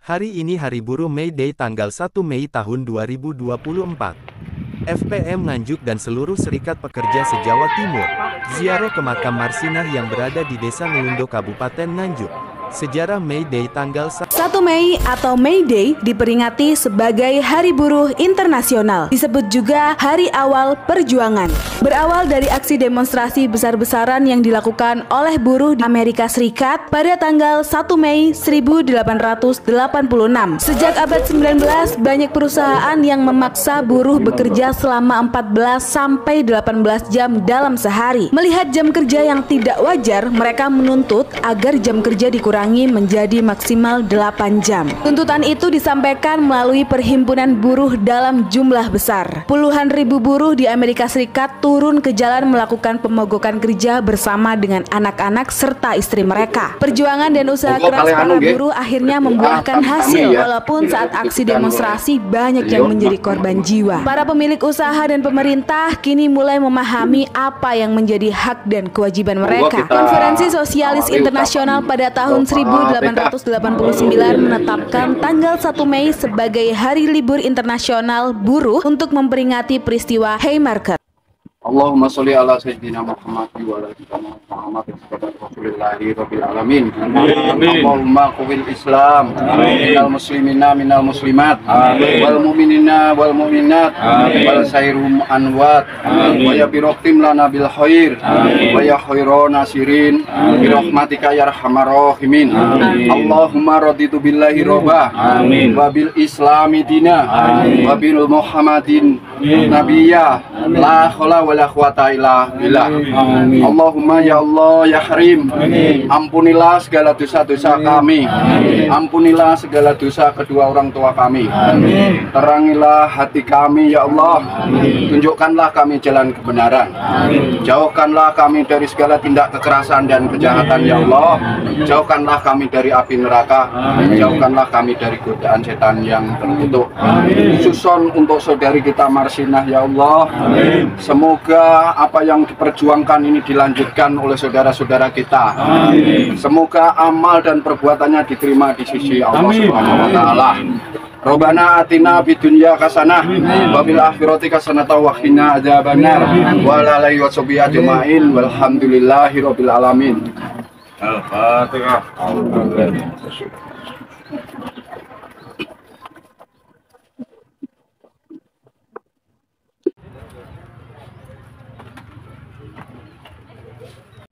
Hari ini Hari Buruh May Day tanggal 1 Mei tahun 2024. FPM Nganjuk dan seluruh serikat pekerja se-Jawa Timur, ziarah ke makam Marsinah yang berada di Desa Ngelundo Kabupaten Nganjuk. Sejarah May Day tanggal 1 Mei atau May Day diperingati sebagai Hari Buruh Internasional, disebut juga Hari Awal Perjuangan. Berawal dari aksi demonstrasi besar-besaran yang dilakukan oleh buruh di Amerika Serikat pada tanggal 1 Mei 1886. Sejak abad 19, banyak perusahaan yang memaksa buruh bekerja selama 14 sampai 18 jam dalam sehari. Melihat jam kerja yang tidak wajar, mereka menuntut agar jam kerja dikurangi menjadi maksimal 8 jam. Tuntutan itu disampaikan melalui perhimpunan buruh dalam jumlah besar. Puluhan ribu buruh di Amerika Serikat turun ke jalan melakukan pemogokan kerja bersama dengan anak-anak serta istri mereka. Perjuangan dan usaha keras para buruh akhirnya membuahkan hasil, walaupun saat aksi demonstrasi banyak yang menjadi korban jiwa. Para pemilik usaha dan pemerintah kini mulai memahami apa yang menjadi hak dan kewajiban mereka. Konferensi Sosialis Internasional pada tahun 1889 menetapkan tanggal 1 Mei sebagai Hari Libur Internasional Buruh untuk memperingati peristiwa Haymarket. Allahumma sholli ala sayyidina Muhammad wa ala sayyidina Muhammad Rasulillahi rabbil alamin. Allahumma qawil Islam minal muslimina minal muslimat wal mu'minina wal mu'minat wal sayrum anwat wa ya biraqtim lana bil khair wa ya khairon nasirin bi rahmatika ya arhamar rahimin. Allahumma raditu billahi robba wa bil islami dina wa bil muhammadin nabiyya la khala wala quwata illa billah. Allahumma ya Allah ya Karim, ampunilah segala dosa-dosa kami, ampunilah segala dosa kedua orang tua kami, terangilah hati kami ya Allah, tunjukkanlah kami jalan kebenaran, jauhkanlah kami dari segala tindak kekerasan dan kejahatan ya Allah, jauhkanlah kami dari api neraka, jauhkanlah kami dari godaan setan yang terkutuk. Khususon untuk saudari kita Marsinah ya Allah, semoga apa yang diperjuangkan ini dilanjutkan oleh saudara-saudara kita. Semoga amal dan perbuatannya diterima di sisi Allah Subhanahu wa taala. Robbana atina fid dunya hasanah wa fil akhirati hasanah wa qina adzabannar wa la ilaha illa ajmain walhamdulillahi rabbil alamin. Al-Fatihah.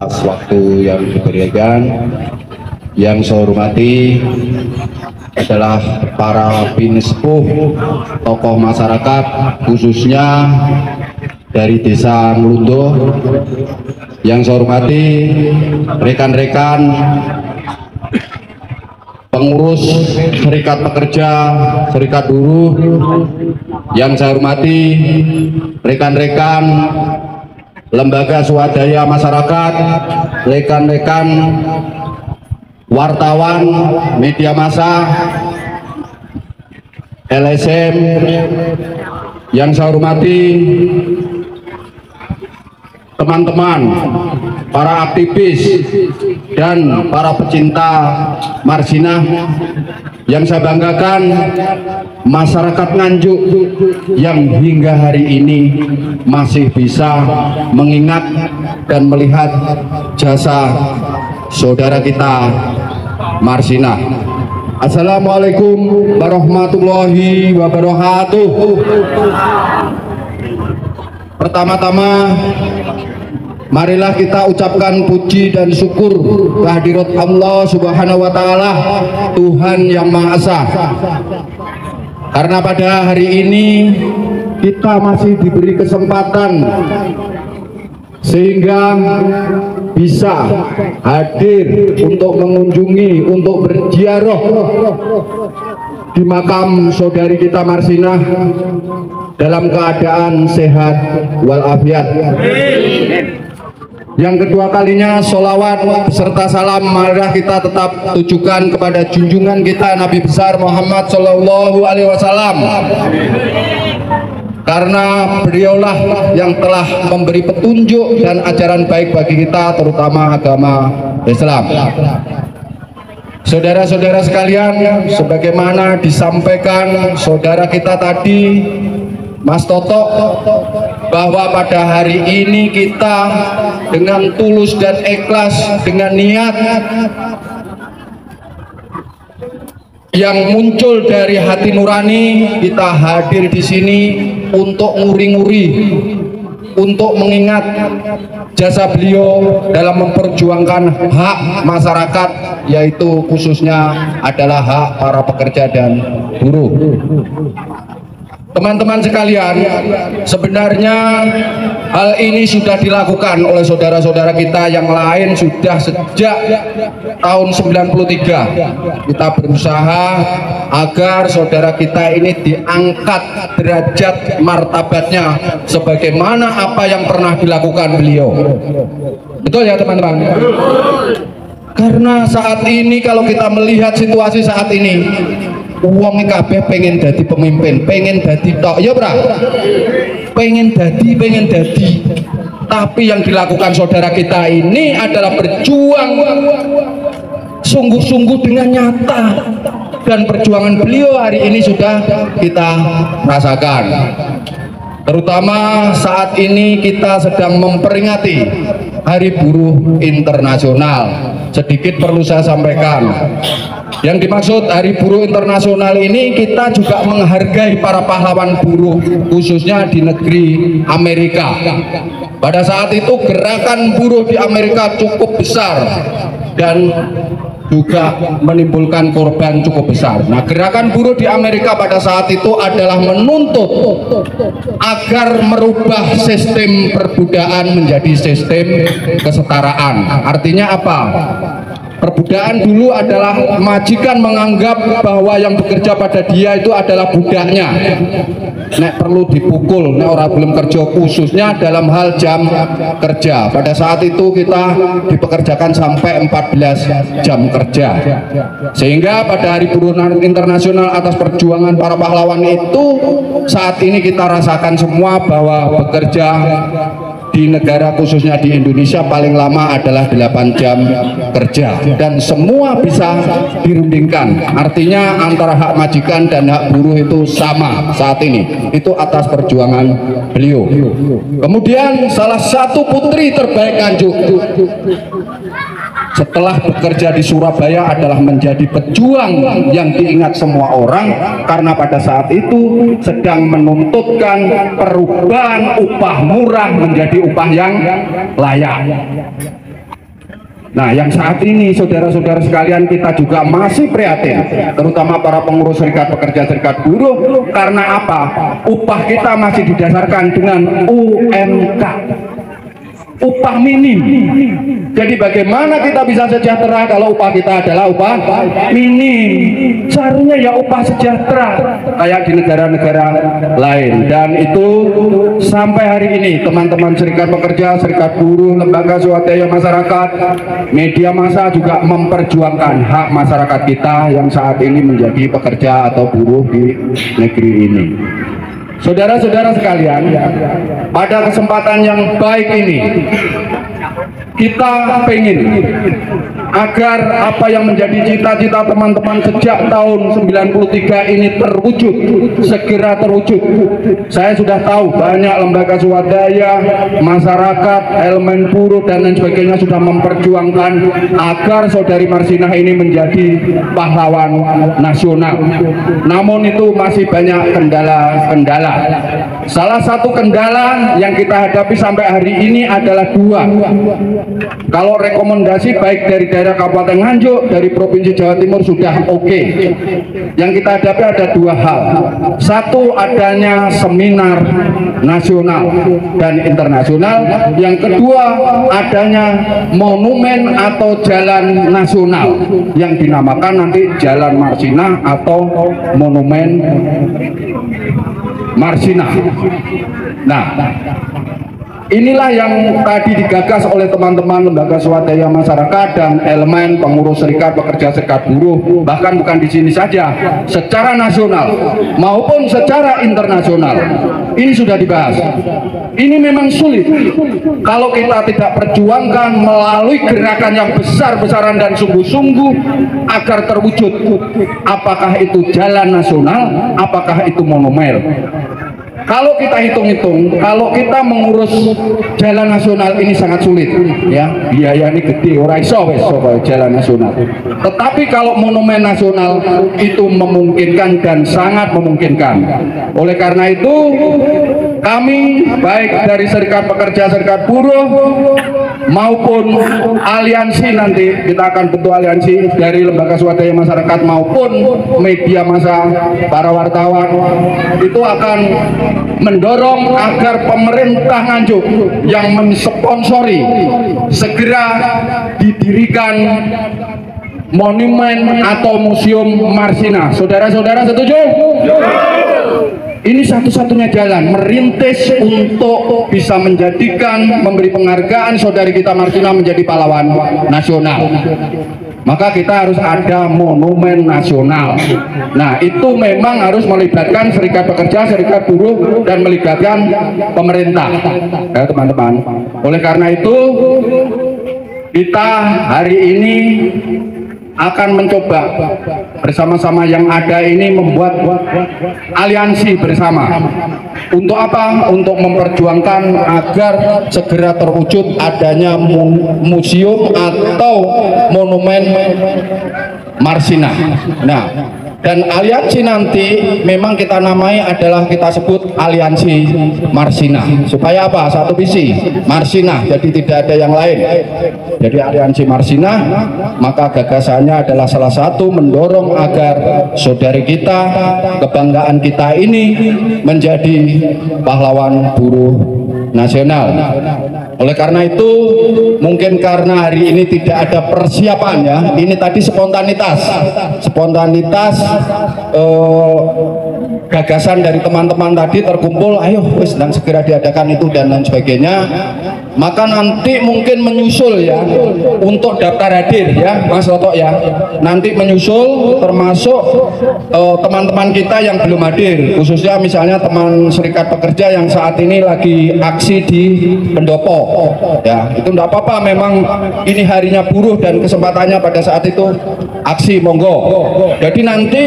Waktu yang diberikan, yang saya hormati adalah para pinesepuh, tokoh masyarakat khususnya dari Desa Ngelundo. Yang saya hormati rekan-rekan pengurus serikat pekerja, serikat buruh. Yang saya hormati rekan-rekan lembaga swadaya masyarakat, rekan-rekan wartawan, media massa, LSM. Yang saya hormati teman-teman, para aktivis dan para pecinta Marsinah. Yang saya banggakan masyarakat Nganjuk yang hingga hari ini masih bisa mengingat dan melihat jasa saudara kita Marsinah. Assalamualaikum warahmatullahi wabarakatuh. Pertama-tama, marilah kita ucapkan puji dan syukur kehadirat Allah Subhanahu wa taala, Tuhan yang Maha Esa. Karena pada hari ini kita masih diberi kesempatan sehingga bisa hadir untuk mengunjungi, untuk berziarah di makam saudari kita Marsinah dalam keadaan sehat walafiat. Yang kedua kalinya, sholawat beserta salam marilah kita tetap tujukan kepada junjungan kita Nabi besar Muhammad Shallallahu Alaihi Wasallam, karena beliaulah yang telah memberi petunjuk dan ajaran baik bagi kita, terutama agama Islam. Saudara-saudara sekalian, sebagaimana disampaikan saudara kita tadi, Mas Toto, bahwa pada hari ini kita dengan tulus dan ikhlas, dengan niat yang muncul dari hati nurani, kita hadir di sini untuk nguri-nguri, untuk mengingat jasa beliau dalam memperjuangkan hak masyarakat, yaitu khususnya adalah hak para pekerja dan buruh. Teman-teman sekalian, sebenarnya hal ini sudah dilakukan oleh saudara-saudara kita yang lain sudah sejak tahun 93. Kita berusaha agar saudara kita ini diangkat derajat martabatnya sebagaimana apa yang pernah dilakukan beliau. Betul ya teman-teman? Karena saat ini kalau kita melihat situasi saat ini, uang kabeh pengen jadi pemimpin, pengen jadi tok, ya bra, pengen jadi. Tapi yang dilakukan saudara kita ini adalah berjuang sungguh-sungguh dengan nyata, dan perjuangan beliau hari ini sudah kita rasakan. Terutama saat ini kita sedang memperingati Hari Buruh Internasional. Sedikit perlu saya sampaikan, yang dimaksud Hari Buruh Internasional ini kita juga menghargai para pahlawan buruh, khususnya di negeri Amerika. Pada saat itu gerakan buruh di Amerika cukup besar dan juga menimbulkan korban cukup besar. Nah, gerakan buruh di Amerika pada saat itu adalah menuntut agar merubah sistem perbudakan menjadi sistem kesetaraan. Artinya apa? Perbudakan dulu adalah majikan menganggap bahwa yang bekerja pada dia itu adalah budaknya. Nek perlu dipukul, nek orang belum kerja, khususnya dalam hal jam kerja. Pada saat itu kita dipekerjakan sampai 14 jam kerja. Sehingga pada Hari Buruh Internasional atas perjuangan para pahlawan itu, saat ini kita rasakan semua bahwa bekerja di negara khususnya di Indonesia paling lama adalah 8 jam kerja, dan semua bisa dirundingkan. Artinya antara hak majikan dan hak buruh itu sama saat ini, itu atas perjuangan beliau. Kemudian salah satu putri terbaik Nganjuk setelah bekerja di Surabaya adalah menjadi pejuang yang diingat semua orang, karena pada saat itu sedang menuntutkan perubahan upah murah menjadi upah yang layak. Nah, yang saat ini saudara-saudara sekalian kita juga masih prihatin, terutama para pengurus serikat pekerja, serikat buruh, karena apa? Upah kita masih didasarkan dengan UMK, upah minim. Jadi bagaimana kita bisa sejahtera kalau upah kita adalah upah minim? Seharusnya ya upah sejahtera kayak di negara-negara lain. Dan itu sampai hari ini teman-teman serikat pekerja, serikat buruh, lembaga swadaya masyarakat, media massa juga memperjuangkan hak masyarakat kita yang saat ini menjadi pekerja atau buruh di negeri ini. Saudara-saudara sekalian, pada kesempatan yang baik ini kita pengen agar apa yang menjadi cita-cita teman-teman sejak tahun 93 ini terwujud, segera terwujud. Saya sudah tahu banyak lembaga swadaya, masyarakat, elemen buruh dan lain sebagainya sudah memperjuangkan agar saudari Marsinah ini menjadi pahlawan nasional. Namun itu masih banyak kendala-kendala. Salah satu kendala yang kita hadapi sampai hari ini adalah dua. Kalau rekomendasi baik dari daerah Kabupaten Nganjuk, dari Provinsi Jawa Timur sudah oke. Yang kita hadapi ada dua hal. Satu, adanya seminar nasional dan internasional. Yang kedua, adanya monumen atau jalan nasional yang dinamakan nanti Jalan Marsinah atau Monumen Marsinah. Nah, Inilah yang tadi digagas oleh teman-teman lembaga swadaya masyarakat dan elemen pengurus serikat pekerja serikat buruh, bahkan bukan di sini saja, secara nasional maupun secara internasional. Ini sudah dibahas. Ini memang sulit kalau kita tidak perjuangkan melalui gerakan yang besar-besaran dan sungguh-sungguh agar terwujud. Apakah itu jalan nasional, apakah itu monumen. Kalau kita hitung-hitung, kalau kita mengurus jalan nasional ini sangat sulit, ya, biaya ini gede, ora iso wis jalan nasional. Tetapi kalau monumen nasional itu memungkinkan dan sangat memungkinkan. Oleh karena itu, kami baik dari serikat pekerja, serikat buruh maupun aliansi, nanti kita akan bentuk aliansi dari lembaga swadaya masyarakat maupun media massa, para wartawan, itu akan mendorong agar pemerintah Nganjuk yang mensponsori segera didirikan monumen atau museum Marsina. Saudara-saudara setuju? Ini satu-satunya jalan merintis untuk bisa menjadikan, memberi penghargaan saudari kita Marsina menjadi pahlawan nasional. Maka kita harus ada monumen nasional. Nah, itu memang harus melibatkan serikat pekerja, serikat buruh, dan melibatkan pemerintah, ya teman-teman. Oleh karena itu, kita hari ini akan mencoba bersama-sama yang ada ini membuat aliansi bersama. Untuk apa? Untuk memperjuangkan agar segera terwujud adanya museum atau monumen Marsina. Nah, dan aliansi nanti memang kita namai adalah, kita sebut aliansi Marsina. Supaya apa? Satu visi, Marsina, jadi tidak ada yang lain. Jadi aliansi Marsina, maka gagasannya adalah salah satu mendorong agar saudari kita, kebanggaan kita ini menjadi pahlawan buruh nasional. Oleh karena itu, mungkin karena hari ini tidak ada persiapan, ya, ini tadi spontanitas gagasan dari teman-teman tadi terkumpul, ayo wis dan segera diadakan itu dan lain sebagainya. Maka nanti mungkin menyusul, ya, untuk daftar hadir, ya Mas Toto, ya, nanti menyusul termasuk teman-teman kita yang belum hadir, khususnya misalnya teman serikat pekerja yang saat ini lagi aksi di Pendopo, ya, itu enggak apa-apa, memang ini harinya buruh dan kesempatannya pada saat itu aksi, monggo. Jadi nanti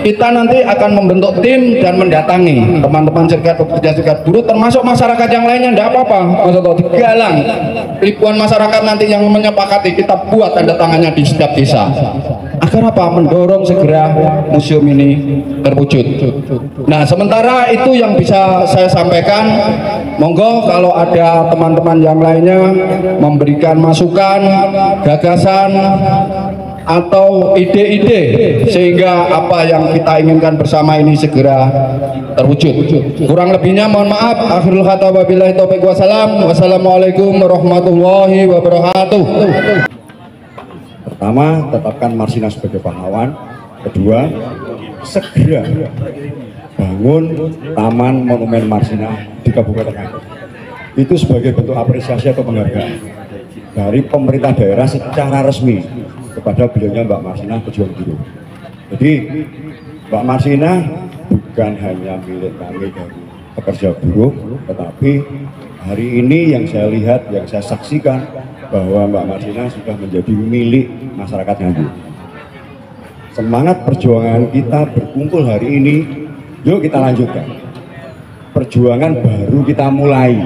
kita akan membentuk tim dan mendatangi teman-teman serikat pekerja, serikat buruh, termasuk masyarakat yang lainnya, enggak apa-apa Mas Toto, digalang ribuan masyarakat nanti yang menyepakati, kita buat tanda tangannya di setiap desa. Agar apa? Mendorong segera museum ini terwujud. Nah, sementara itu yang bisa saya sampaikan. Monggo kalau ada teman-teman yang lainnya memberikan masukan, gagasan, atau ide-ide sehingga apa yang kita inginkan bersama ini segera terwujud. Kurang lebihnya mohon maaf. Akhirul kata wabillahi taufiq wasalam. Wassalamualaikum warahmatullahi wabarakatuh. Pertama, tetapkan Marsina sebagai pahlawan. Kedua, segera bangun Taman Monumen Marsina di Kabupaten Nganjuk. Itu sebagai bentuk apresiasi atau penghargaan dari pemerintah daerah secara resmi kepada beliaunya Mbak Marsina pejuang buruh. Jadi Mbak Marsina bukan hanya milik kami dari pekerja buruh, tetapi hari ini yang saya lihat, yang saya saksikan, bahwa Mbak Marsina sudah menjadi milik masyarakat Nganjuk. Semangat perjuangan kita berkumpul hari ini, yuk kita lanjutkan. Perjuangan baru kita mulai.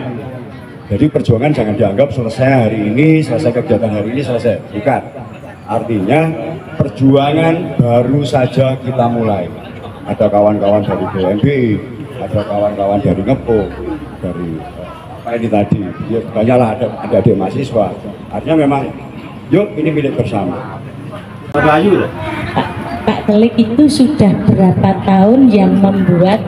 Jadi perjuangan jangan dianggap selesai hari ini, selesai kegiatan hari ini, selesai. Bukan. Artinya perjuangan baru saja kita mulai. Ada kawan-kawan dari BNPI, ada kawan-kawan dari Ngepo, dari apa ini tadi, ya banyaklah, ada adik mahasiswa. Artinya memang, yuk ini milik bersama. Pak Telik itu sudah berapa tahun yang membuat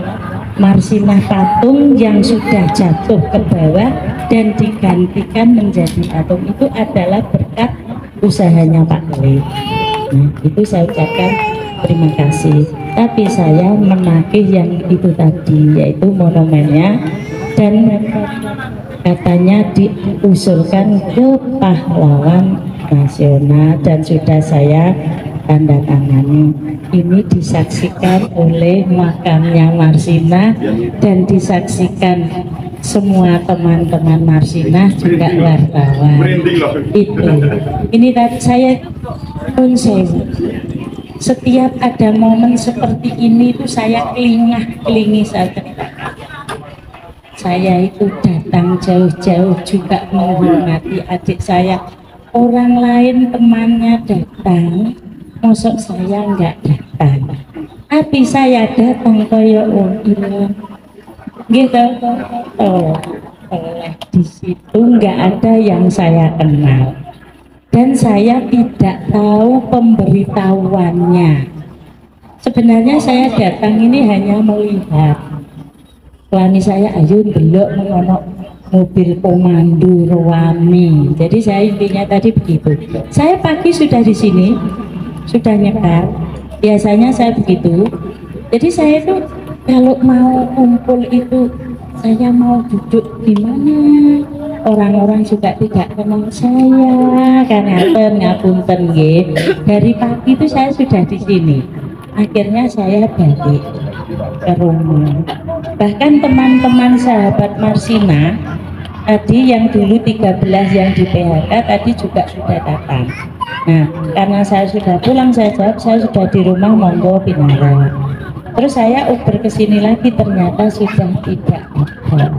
Marsina patung yang sudah jatuh ke bawah dan digantikan menjadi patung, itu adalah berkat usahanya Pak Telik. Nah, itu saya ucapkan terima kasih. Tapi saya menagih yang itu tadi, yaitu monumennya, dan katanya diusulkan ke pahlawan nasional dan sudah saya tanda tangani. Ini disaksikan oleh makamnya Marsinah dan disaksikan semua teman-teman Marsinah juga wartawan. Itu ini tadi saya pun setiap ada momen seperti ini itu saya kelingi saja. Saya itu datang jauh-jauh juga menghormati adik saya. Orang lain temannya datang, mosok saya enggak datang. Tapi saya datang kaya ilang. Gitu. Di situ enggak ada yang saya kenal. Dan saya tidak tahu pemberitahuannya. Sebenarnya saya datang ini hanya melihat. Klani saya ayo belok mengonok mobil komando Rwami. Jadi saya intinya tadi begitu. Saya pagi sudah di sini, sudah nyebar. Biasanya saya begitu. Jadi saya itu kalau mau kumpul itu saya mau duduk di mana? Orang-orang juga tidak kenal saya. Ngapunten nggih. Dari pagi itu saya sudah di sini. Akhirnya saya balik ke rumah. Bahkan teman-teman sahabat Marsinah tadi yang dulu 13 yang di PHK tadi juga sudah datang. Nah, karena saya sudah pulang, saya jawab saya sudah di rumah, monggo pinara. Terus saya uber ke sini lagi, ternyata sudah tidak ada.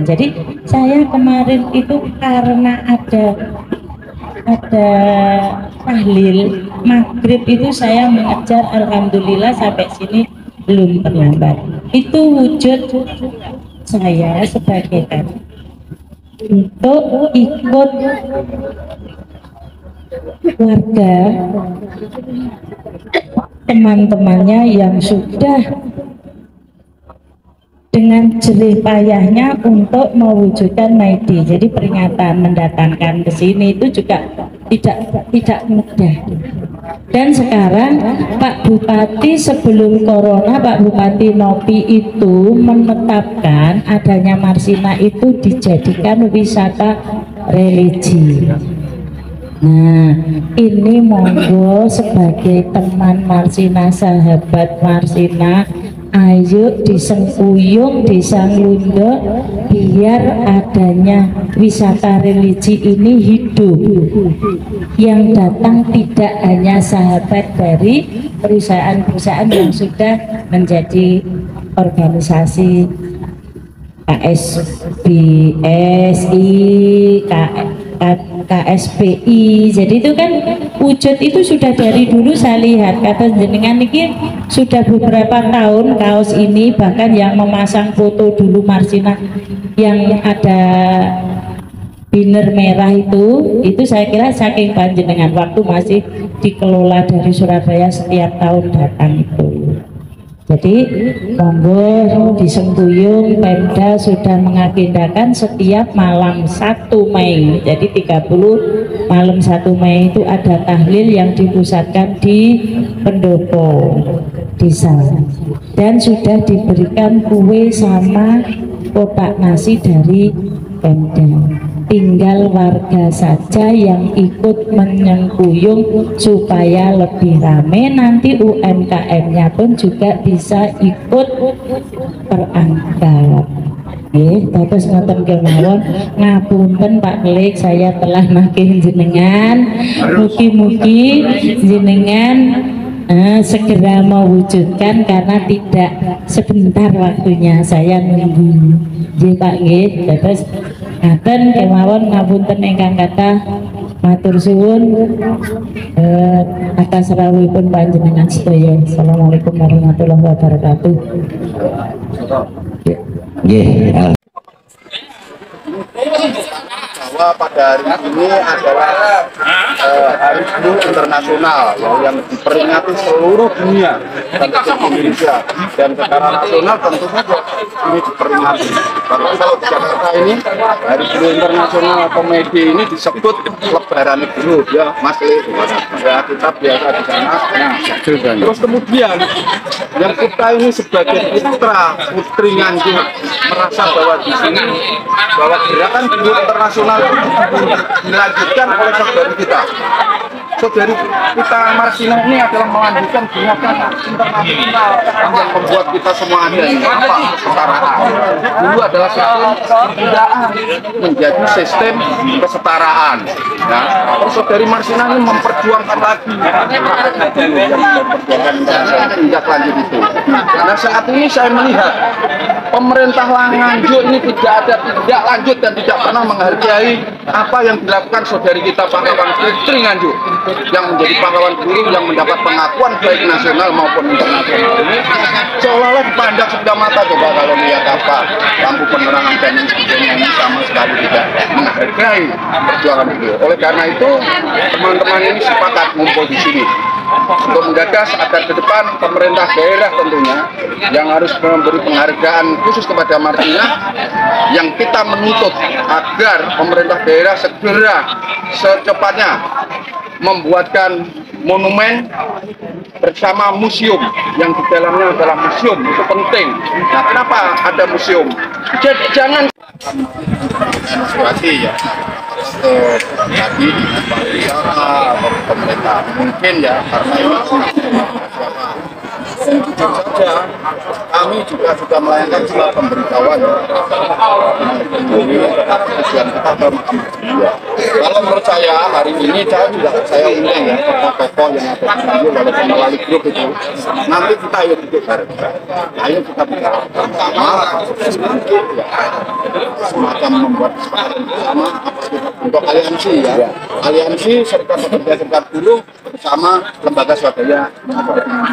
Jadi saya kemarin itu karena ada tahlil maghrib itu saya mengejar, alhamdulillah sampai sini belum terlambat. Itu wujud saya sebagai untuk ikut warga teman-temannya yang sudah dengan jerih payahnya untuk mewujudkan Maidi. Jadi peringatan mendatangkan ke sini itu juga tidak mudah. Dan sekarang Pak Bupati sebelum corona, Pak Bupati Nopi itu menetapkan adanya Marsinah itu dijadikan wisata religi. Nah, ini monggo sebagai teman Marsinah, sahabat Marsinah, ayo disengkuyung, disanglunduk biar adanya wisata religi ini hidup. Yang datang tidak hanya sahabat dari perusahaan-perusahaan yang sudah menjadi organisasi KSBSI, KSPI. Jadi itu kan wujud itu sudah dari dulu saya lihat. Kata jenengan ini sudah beberapa tahun kaos ini, bahkan yang memasang foto dulu Marsinah yang ada banner merah itu saya kira saking panjenengan waktu masih dikelola dari Surabaya setiap tahun datang itu. Jadi monggo disengkuyung, Pemda sudah mengagendakan setiap malam 1 Mei. Jadi 30 malam 1 Mei itu ada tahlil yang dipusatkan di pendopo desa. Dan sudah diberikan kue sama kotak nasi dari Pemda. Tinggal warga saja yang ikut menyengkuyung supaya lebih rame. Nanti UMKM-nya pun juga bisa ikut terangkat. Terus ngoten kemawon, ngapunten Pak Klik, saya telah makin jenengan. Mugi-mugi jenengan segera mewujudkan karena tidak sebentar waktunya, saya nunggu. Nggih Pak nggih. Terus ngaten kemawon ngapunten ingkang kathah matur suwun atas rawuhipun panjenengan sedaya. Assalamualaikum warahmatullahi wabarakatuh. Nggih. bahwa pada hari ini adalah Hari Buruh Internasional yang diperingati seluruh dunia dan Indonesia, dan secara nasional tentu saja ini diperingati. Karena kalau di Jakarta ini Hari Buruh Internasional atau May Day ini disebut Lebaran Buruh, ya Mas Le. Ya kita biasa di sana. Nah, terus kemudian yang kita ini sebagai putra putri Nganjuk merasa bahwa di sini bahwa gerakan buruh internasional itu dilanjutkan oleh saudari kita. Saudari kita Marsina ini adalah melanjutkan gerakan internasional yang membuat kita semua ada apa kesetaraan. Dulu adalah sistem kebudayaan menjadi sistem kesetaraan. Nah, saudari Marsina ini memperjuangkan lagi tindak lanjut itu. Karena saat ini saya melihat pemerintah Nganjuk ini tidak ada tindak lanjut dan tidak pernah menghargai apa yang dilakukan saudari kita pahlawan putri Nganjuk yang menjadi pahlawan buruh yang mendapat pengakuan baik nasional maupun internasional. Ini seolah-olah dipandang sebelah mata. Coba kalau lihat apa lampu penerangan dan sebagainya, ini sama sekali tidak menghargai perjuangan beliau. Oleh karena itu teman-teman ini sepakat ngumpul di sini untuk menggagas agar ke depan pemerintah daerah tentunya yang harus memberi penghargaan khusus kepada Marsina, yang kita menuntut agar pemerintah daerah segera secepatnya membuatkan monumen bersama museum yang di dalamnya adalah museum. Itu penting. Nah, kenapa ada museum? Jadi jangan situasi ya tadi dengan Pak Wisara atau pemerintah mungkin ya, karena ini jujur saja kami juga sudah melayangkan surat pemberitahuan ini tujuan kita ke Mahkamah Agung. Kalau menurut saya hari ini saya undang ya tokoh-tokoh yang ada di sini walaupun melalui grup itu, nanti kita ayo duduk bareng, ayo kita bicara bersama semacam membuat kesepakatan bersama untuk aliansi ya, aliansi serikat pekerja serikat buruh bersama lembaga swadaya.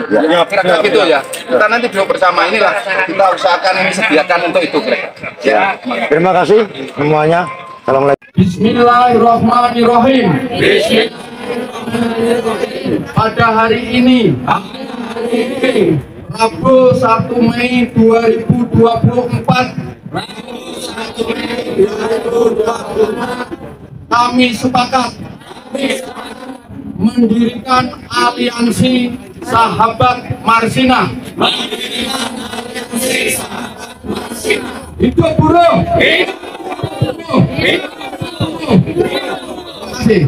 Kira-kira gitu ya. Kita nanti duduk bersama inilah kita usahakan ini sediakan untuk itu kira-kira. Ya. Terima kasih semuanya. Assalamualaikum. Bismillahirrahmanirrahim. Pada hari ini Rabu 1 Mei 2024 kami sepakat mendirikan aliansi Sahabat Marsina. Hidup buruh. Terima kasih.